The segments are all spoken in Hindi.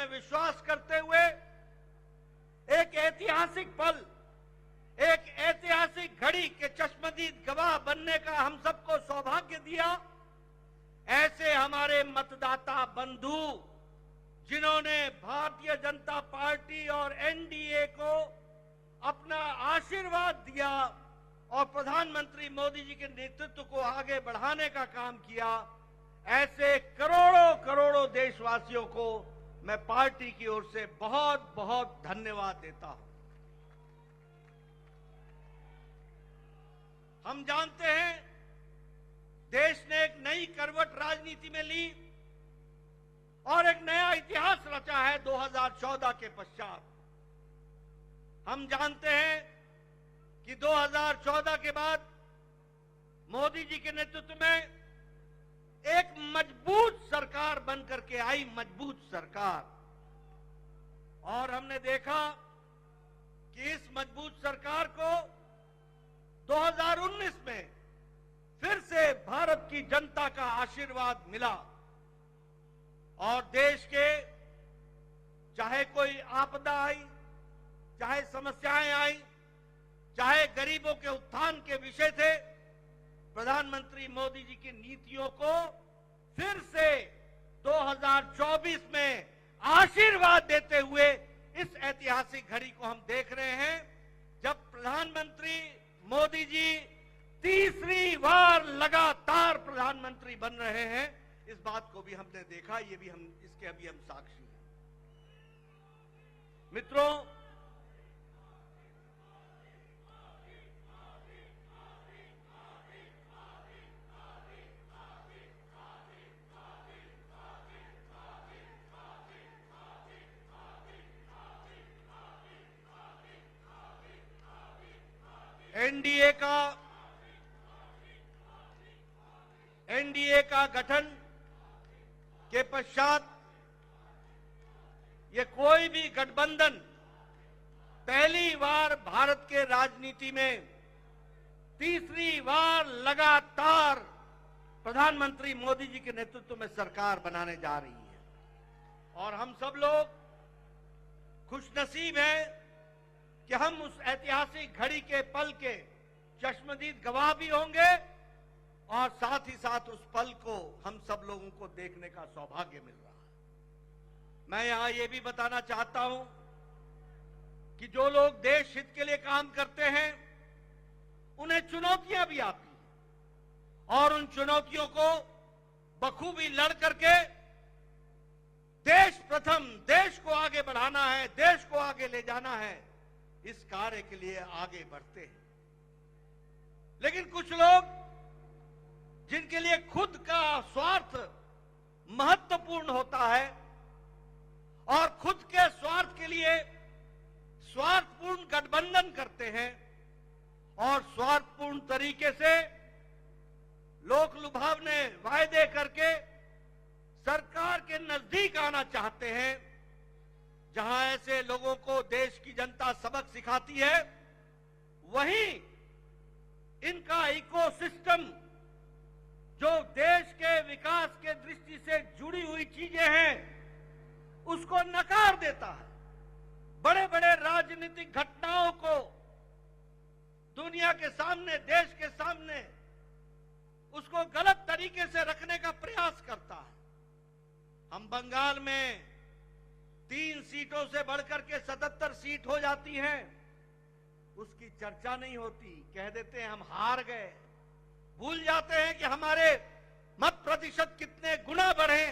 में विश्वास करते हुए एक ऐतिहासिक पल, एक ऐतिहासिक घड़ी के चश्मदीद गवाह बनने का हम सबको सौभाग्य दिया। ऐसे हमारे मतदाता बंधु जिन्होंने भारतीय जनता पार्टी और एनडीए को अपना आशीर्वाद दिया और प्रधानमंत्री मोदी जी के नेतृत्व को आगे बढ़ाने का काम किया, ऐसे करोड़ों करोड़ों देशवासियों को मैं पार्टी की ओर से बहुत बहुत धन्यवाद देता हूं। हम जानते हैं देश ने एक नई करवट राजनीति में ली और एक नया इतिहास रचा है 2014 के पश्चात। हम जानते हैं कि 2014 के बाद मोदी जी के नेतृत्व में एक मजबूत सरकार बनकर के आई, मजबूत सरकार। और हमने देखा कि इस मजबूत सरकार को 2019 में फिर से भारत की जनता का आशीर्वाद मिला और देश के चाहे कोई आपदा आई, चाहे समस्याएं आई, चाहे गरीबों के उत्थान के विषय थे, प्रधानमंत्री मोदी जी की नीतियों को फिर से 2024 में आशीर्वाद देते हुए इस ऐतिहासिक घड़ी को हम देख रहे हैं, जब प्रधानमंत्री मोदी जी तीसरी बार लगातार प्रधानमंत्री बन रहे हैं। इस बात को भी हमने देखा, ये भी हम इसके अभी हम साक्षी हैं। मित्रों, एनडीए का गठन के पश्चात ये कोई भी गठबंधन पहली बार भारत के राजनीति में तीसरी बार लगातार प्रधानमंत्री मोदी जी के नेतृत्व में सरकार बनाने जा रही है। और हम सब लोग खुशनसीब हैं कि हम उस ऐतिहासिक घड़ी के पल के चश्मदीद गवाह भी होंगे और साथ ही साथ उस पल को हम सब लोगों को देखने का सौभाग्य मिल रहा है। मैं यहां ये भी बताना चाहता हूं कि जो लोग देश हित के लिए काम करते हैं उन्हें चुनौतियां भी आती हैं और उन चुनौतियों को बखूबी लड़ करके देश प्रथम, देश को आगे बढ़ाना है, देश को आगे ले जाना है, इस कार्य के लिए आगे बढ़ते हैं। लेकिन कुछ लोग जिनके लिए खुद का स्वार्थ महत्वपूर्ण होता है और खुद के स्वार्थ के लिए स्वार्थपूर्ण गठबंधन करते हैं और स्वार्थपूर्ण तरीके से लोक लुभावने वायदे करके सरकार के नजदीक आना चाहते हैं, जहां ऐसे लोगों को देश की जनता सबक सिखाती है, वहीं इनका इकोसिस्टम जो देश के विकास के दृष्टि से जुड़ी हुई चीजें हैं उसको नकार देता है। बड़े बड़े राजनीतिक घटनाओं को दुनिया के सामने, देश के सामने उसको गलत तरीके से रखने का प्रयास करता है। हम बंगाल में 3 सीटों से बढ़कर के 77 सीट हो जाती हैं, उसकी चर्चा नहीं होती, कह देते हैं हम हार गए, भूल जाते हैं कि हमारे मत प्रतिशत कितने गुना बढ़े।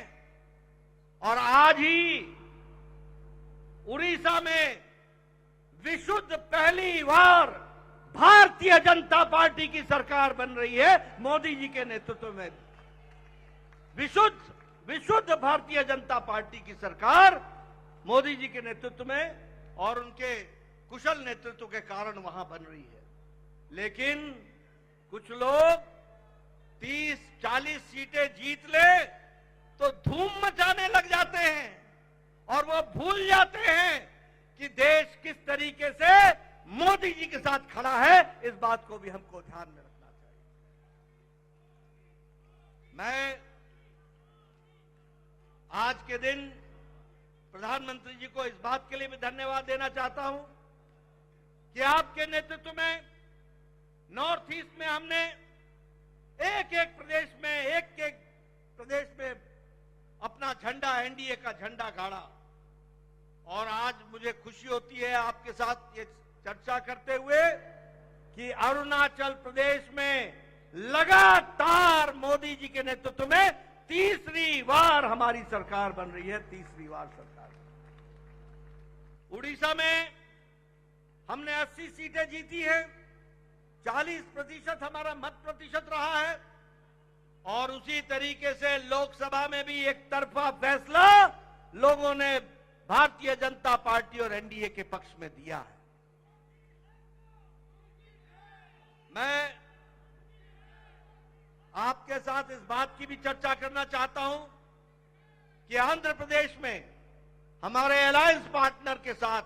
और आज ही उड़ीसा में विशुद्ध पहली बार भारतीय जनता पार्टी की सरकार बन रही है, मोदी जी के नेतृत्व में। विशुद्ध भारतीय जनता पार्टी की सरकार मोदी जी के नेतृत्व में और उनके कुशल नेतृत्व के कारण वहां बन रही है। लेकिन कुछ लोग 30-40 सीटें जीत ले तो धूम मचाने लग जाते हैं और वो भूल जाते हैं कि देश किस तरीके से मोदी जी के साथ खड़ा है। इस बात को भी हमको ध्यान में रखना चाहिए। मैं आज के दिन प्रधानमंत्री जी को इस बात के लिए भी धन्यवाद देना चाहता हूं कि आपके नेतृत्व में नॉर्थ ईस्ट में हमने एक एक प्रदेश में अपना झंडा, एनडीए का झंडा गाड़ा। और आज मुझे खुशी होती है आपके साथ ये चर्चा करते हुए कि अरुणाचल प्रदेश में लगातार मोदी जी के नेतृत्व में तीसरी बार हमारी सरकार बन रही है, तीसरी बार सरकार। उड़ीसा में हमने 80 सीटें जीती है, 40% हमारा मत प्रतिशत रहा है। और उसी तरीके से लोकसभा में भी एक तरफा फैसला लोगों ने भारतीय जनता पार्टी और एनडीए के पक्ष में दिया है। मैं आपके साथ इस बात की भी चर्चा करना चाहता हूं कि आंध्र प्रदेश में हमारे अलायंस पार्टनर के साथ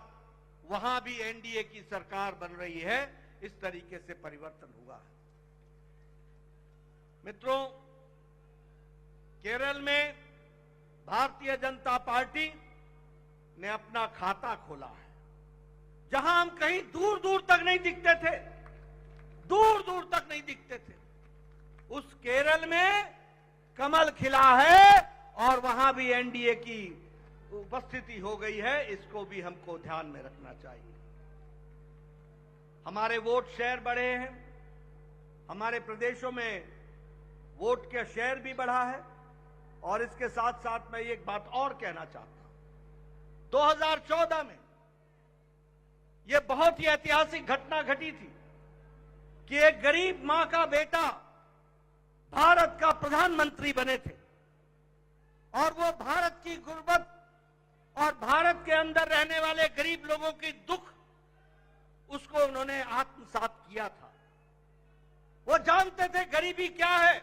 वहां भी एनडीए की सरकार बन रही है। इस तरीके से परिवर्तन हुआ है। मित्रों, केरल में भारतीय जनता पार्टी ने अपना खाता खोला है, जहां हम कहीं दूर दूर तक नहीं दिखते थे, दूर दूर तक नहीं दिखते थे। उस केरल में कमल खिला है और वहां भी एनडीए की उपस्थिति हो गई है। इसको भी हमको ध्यान में रखना चाहिए। हमारे वोट शेयर बढ़े हैं, हमारे प्रदेशों में वोट का शेयर भी बढ़ा है। और इसके साथ साथ मैं एक बात और कहना चाहता हूं। 2014 में यह बहुत ही ऐतिहासिक घटना घटी थी कि एक गरीब मां का बेटा भारत का प्रधानमंत्री बने थे और वो भारत की गुर्बत और भारत के अंदर रहने वाले गरीब लोगों की दुख उसको उन्होंने आत्मसात किया था। वो जानते थे गरीबी क्या है,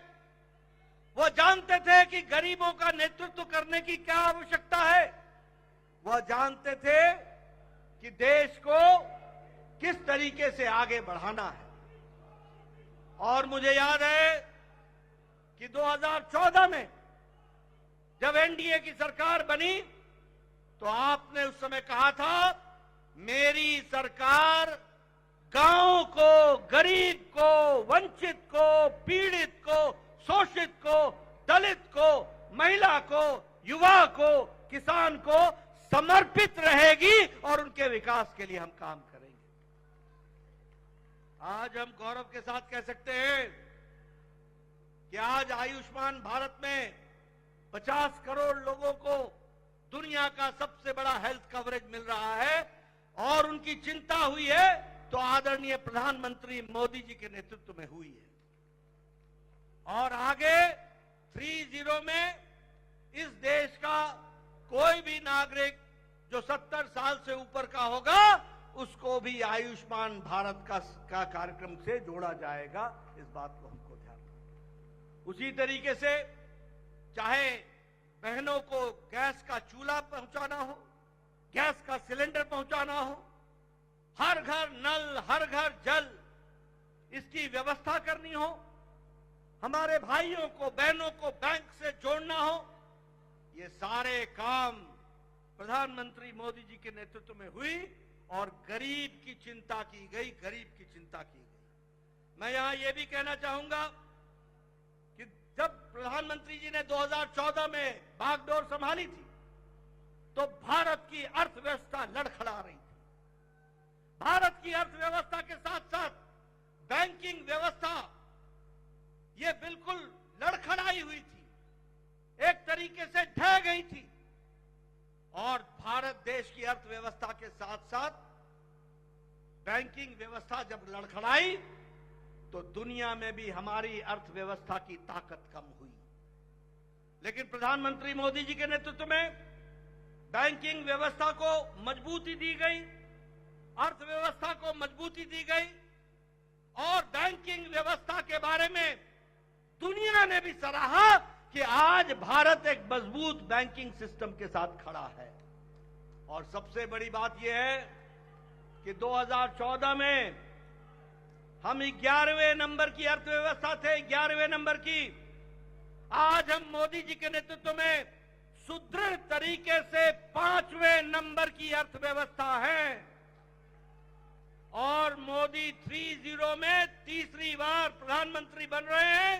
वो जानते थे कि गरीबों का नेतृत्व करने की क्या आवश्यकता है, वो जानते थे कि देश को किस तरीके से आगे बढ़ाना है। और मुझे याद है कि 2014 में जब एनडीए की सरकार बनी तो आपने उस समय कहा था, मेरी सरकार गांव को, गरीब को, वंचित को, पीड़ित को, शोषित को, दलित को, महिला को, युवा को, किसान को समर्पित रहेगी और उनके विकास के लिए हम काम करेंगे। आज हम गौरव के साथ कह सकते हैं कि आज आयुष्मान भारत में 50 करोड़ लोगों को दुनिया का सबसे बड़ा हेल्थ कवरेज मिल रहा है। और उनकी चिंता हुई है तो आदरणीय प्रधानमंत्री मोदी जी के नेतृत्व में हुई है। और आगे 30 में इस देश का कोई भी नागरिक जो 70 साल से ऊपर का होगा उसको भी आयुष्मान भारत का कार्यक्रम से जोड़ा जाएगा। इस बात को हमको ध्यान रखना। उसी तरीके से चाहे बहनों को गैस का चूल्हा पहुंचाना हो, गैस का सिलेंडर पहुंचाना हो, हर घर नल, हर घर जल, इसकी व्यवस्था करनी हो, हमारे भाइयों को, बहनों को बैंक से जोड़ना हो, ये सारे काम प्रधानमंत्री मोदी जी के नेतृत्व में हुई और गरीब की चिंता की गई, गरीब की चिंता की गई। मैं यहां यह भी कहना चाहूंगा कि जब प्रधानमंत्री जी ने 2014 में बागडोर संभाली थी तो भारत की अर्थव्यवस्था लड़खड़ा रही थी। भारत की अर्थव्यवस्था के साथ साथ बैंकिंग व्यवस्था ये बिल्कुल लड़खड़ाई हुई थी, एक तरीके से ढह गई थी। और भारत देश की अर्थव्यवस्था के साथ साथ बैंकिंग व्यवस्था जब लड़खड़ाई तो दुनिया में भी हमारी अर्थव्यवस्था की ताकत कम हुई। लेकिन प्रधानमंत्री मोदी जी के नेतृत्व में बैंकिंग व्यवस्था को मजबूती दी गई, अर्थव्यवस्था को मजबूती दी गई और बैंकिंग व्यवस्था के बारे में दुनिया ने भी सराहा कि आज भारत एक मजबूत बैंकिंग सिस्टम के साथ खड़ा है। और सबसे बड़ी बात यह है कि 2014 में हम 11वें नंबर की अर्थव्यवस्था थे, 11वें नंबर की। आज हम मोदी जी के नेतृत्व में सुदृढ़ तरीके से 5वें की अर्थव्यवस्था है और मोदी 3.0 में तीसरी बार प्रधानमंत्री बन रहे हैं।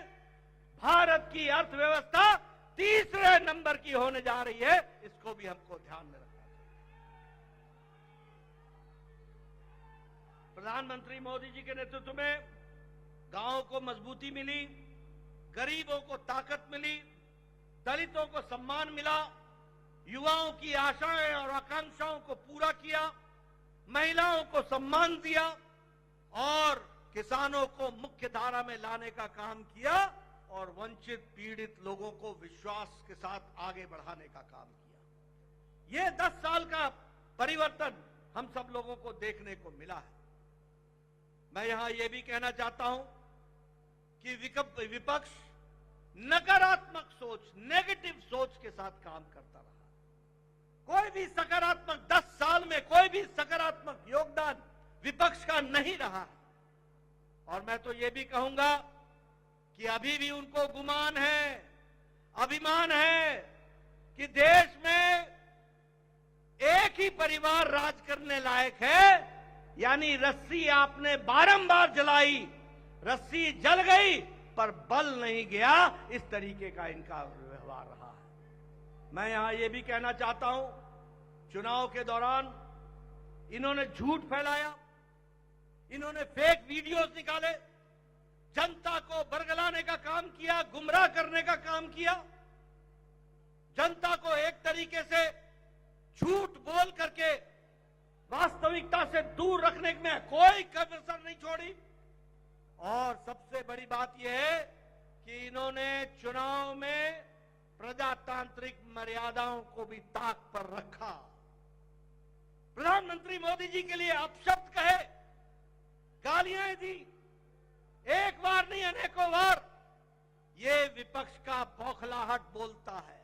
भारत की अर्थव्यवस्था तीसरे नंबर की होने जा रही है, इसको भी हमको ध्यान में रखना चाहिए। प्रधानमंत्री मोदी जी के नेतृत्व में गांवों को मजबूती मिली, गरीबों को ताकत मिली, दलितों को सम्मान मिला, युवाओं की आशाएं और आकांक्षाओं को पूरा किया, महिलाओं को सम्मान दिया और किसानों को मुख्य धारा में लाने का काम किया और वंचित पीड़ित लोगों को विश्वास के साथ आगे बढ़ाने का काम किया। ये 10 साल का परिवर्तन हम सब लोगों को देखने को मिला है। मैं यहां यह भी कहना चाहता हूं कि विपक्ष नकारात्मक सोच, नेगेटिव सोच के साथ काम करता रहा। कोई भी सकारात्मक 10 साल में कोई भी सकारात्मक योगदान विपक्ष का नहीं रहा है। और मैं तो यह भी कहूंगा कि अभी भी उनको गुमान है, अभिमान है कि देश में एक ही परिवार राज करने लायक है। यानी रस्सी आपने बारंबार जलाई, रस्सी जल गई पर बल नहीं गया, इस तरीके का इनका व्यवहार रहा है। मैं यहां यह भी कहना चाहता हूं, चुनाव के दौरान इन्होंने झूठ फैलाया, इन्होंने फेक वीडियोस निकाले, जनता को बरगलाने का काम किया, गुमराह करने का काम किया, जनता को एक तरीके से झूठ बोल करके वास्तविकता से दूर रखने में कोई कसर नहीं छोड़ी। और सबसे बड़ी बात यह है कि इन्होंने चुनाव में प्रजातांत्रिक मर्यादाओं को भी ताक पर रखा। प्रधानमंत्री मोदी जी के लिए अपशब्द कहे, गालियां दी, एक बार नहीं अनेकों बार। ये विपक्ष का बौखलाहट बोलता है,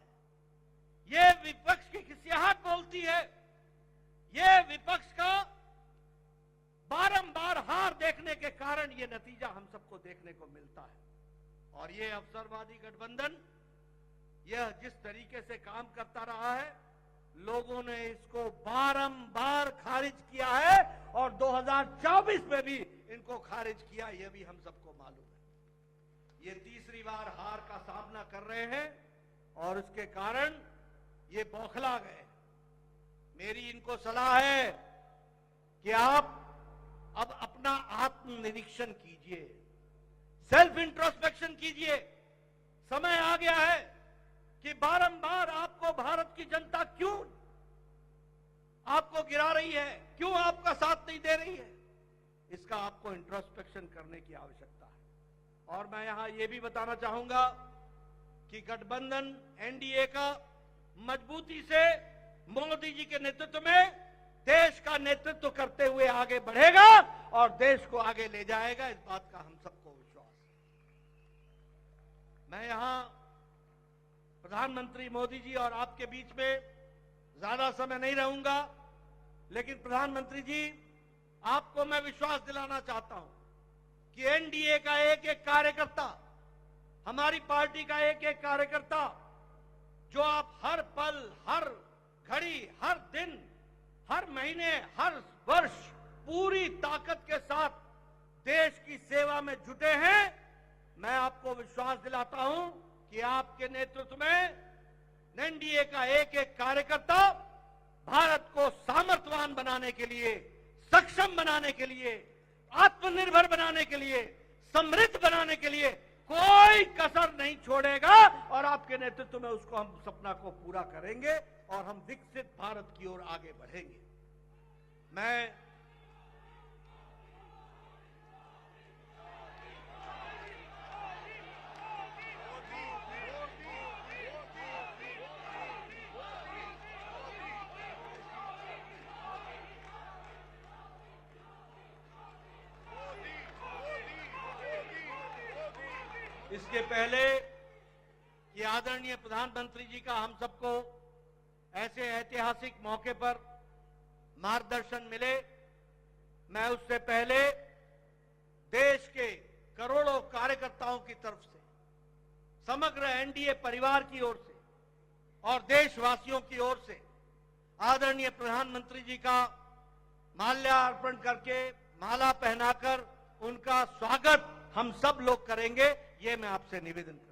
ये विपक्ष की खिसियाहट बोलती है, ये विपक्ष का बारंबार हार देखने के कारण ये नतीजा हम सबको देखने को मिलता है। और ये अवसरवादी गठबंधन यह जिस तरीके से काम करता रहा है, लोगों ने इसको बारंबार खारिज किया है और 2024 में भी इनको खारिज किया, यह भी हम सबको मालूम है। ये तीसरी बार हार का सामना कर रहे हैं और इसके कारण ये बौखला गए। मेरी इनको सलाह है कि आप अब अपना आत्मनिरीक्षण कीजिए, सेल्फ इंट्रोस्पेक्शन कीजिए। समय आ गया है कि बारंबार आपको भारत की जनता क्यों आपको गिरा रही है, क्यों आपका साथ नहीं दे रही है, इसका आपको इंट्रोस्पेक्शन करने की आवश्यकता है। और मैं यहां यह भी बताना चाहूंगा कि गठबंधन एनडीए का मजबूती से मोदी जी के नेतृत्व में देश का नेतृत्व करते हुए आगे बढ़ेगा और देश को आगे ले जाएगा, इस बात का हम सबको विश्वास है। मैं यहां प्रधानमंत्री मोदी जी और आपके बीच में ज्यादा समय नहीं रहूंगा, लेकिन प्रधानमंत्री जी आपको मैं विश्वास दिलाना चाहता हूं कि एनडीए का एक एक कार्यकर्ता, हमारी पार्टी का एक एक कार्यकर्ता, जो आप हर पल, हर घड़ी, हर दिन, हर महीने, हर वर्ष पूरी ताकत के साथ देश की सेवा में जुटे हैं, मैं आपको विश्वास दिलाता हूं कि आपके नेतृत्व में एनडीए का एक एक कार्यकर्ता भारत को सामर्थ्यवान बनाने के लिए, सक्षम बनाने के लिए, आत्मनिर्भर बनाने के लिए, समृद्ध बनाने के लिए कोई कसर नहीं छोड़ेगा और आपके नेतृत्व में उसको हम सपना को पूरा करेंगे और हम विकसित भारत की ओर आगे बढ़ेंगे। मैं इसके पहले कि आदरणीय प्रधानमंत्री जी का हम सबको ऐसे ऐतिहासिक मौके पर मार्गदर्शन मिले, मैं उससे पहले देश के करोड़ों कार्यकर्ताओं की तरफ से, समग्र एनडीए परिवार की ओर से और देशवासियों की ओर से आदरणीय प्रधानमंत्री जी का माल्यार्पण करके माला पहनाकर उनका स्वागत हम सब लोग करेंगे, ये मैं आपसे निवेदन करता हूं।